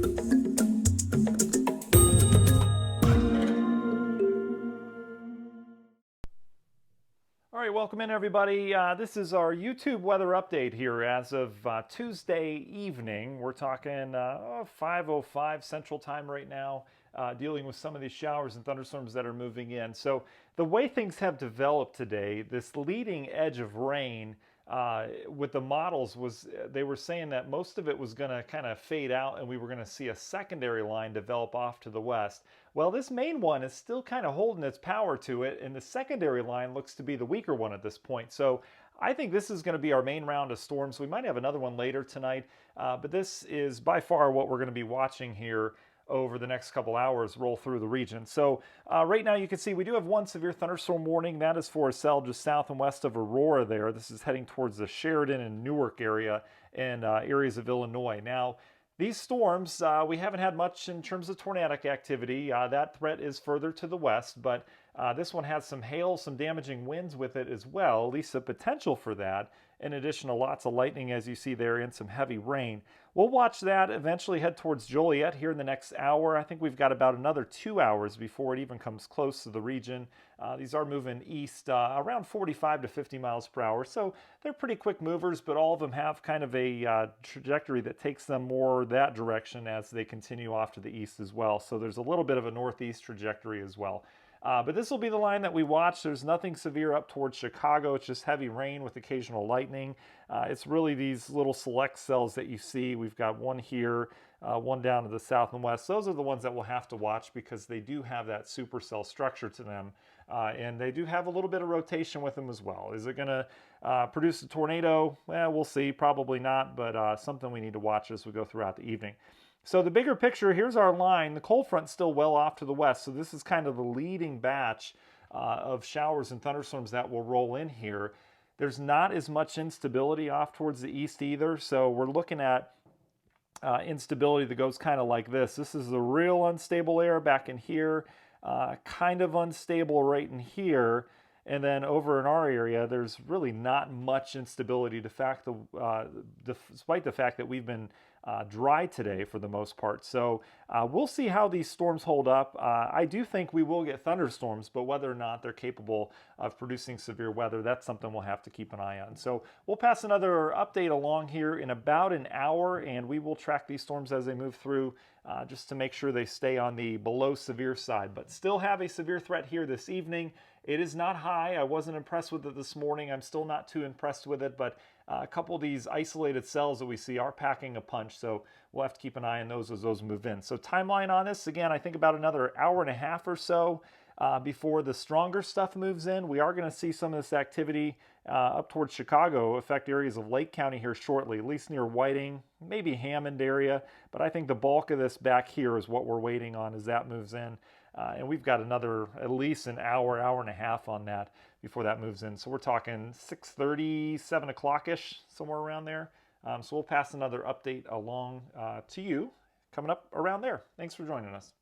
All right, welcome in everybody. This is our YouTube weather update here as of Tuesday evening. We're talking 5:05 Central Time right now, dealing with some of these showers and thunderstorms that are moving in. So the way things have developed today, this leading edge of rain with the models was they were saying that most of it was going to kind of fade out and we were going to see a secondary line develop off to the west. Well, this main one is still kind of holding its power to it, and the secondary line looks to be the weaker one at this point. So I think this is going to be our main round of storms. We might have another one later tonight, but this is by far what we're going to be watching here over the next couple hours roll through the region. So right now you can see we do have one severe thunderstorm warning. That is for a cell just south and west of Aurora there. This is heading towards the Sheridan and Newark area and areas of Illinois. Now, these storms, we haven't had much in terms of tornadic activity. That threat is further to the west, but this one has some hail, some damaging winds with it as well, at least the potential for that, in addition to lots of lightning as you see there and some heavy rain. We'll watch that eventually head towards Joliet here in the next hour. I think we've got about another 2 hours before it even comes close to the region. These are moving east around 45 to 50 miles per hour, so they're pretty quick movers, but all of them have kind of a trajectory that takes them more that direction as they continue off to the east as well. So there's a little bit of a northeast trajectory as well. But this will be the line that we watch. There's nothing severe up towards Chicago. It's just heavy rain with occasional lightning. It's really these little select cells that you see. We've got one here, one down to the south and west. Those are the ones that we'll have to watch because they do have that supercell structure to them. And they do have a little bit of rotation with them as well. Is it going to produce a tornado? Well, we'll see. Probably not, but something we need to watch as we go throughout the evening. So the bigger picture, here's our line. The cold front's still well off to the west, so this is kind of the leading batch of showers and thunderstorms that will roll in here. There's not as much instability off towards the east either, so we're looking at instability that goes kind of like this. This is the real unstable air back in here, kind of unstable right in here, and then over in our area, there's really not much instability despite the fact that we've been dry today for the most part. So we'll see how these storms hold up. I do think we will get thunderstorms, but whether or not they're capable of producing severe weather, that's something we'll have to keep an eye on. So we'll pass another update along here in about an hour, and we will track these storms as they move through just to make sure they stay on the below severe side, but still have a severe threat here this evening. It is not high. I wasn't impressed with it this morning. I'm still not too impressed with it, but a couple of these isolated cells that we see are packing a punch, so we'll have to keep an eye on those as those move in. So timeline on this, again, I think about another hour and a half or so before the stronger stuff moves in. We are going to see some of this activity up towards Chicago affect areas of Lake County here shortly, at least near Whiting, maybe Hammond area, but I think the bulk of this back here is what we're waiting on as that moves in. And we've got another at least an hour, hour and a half on that before that moves in. So we're talking 6:30, 7 o'clock-ish, somewhere around there. So we'll pass another update along to you coming up around there. Thanks for joining us.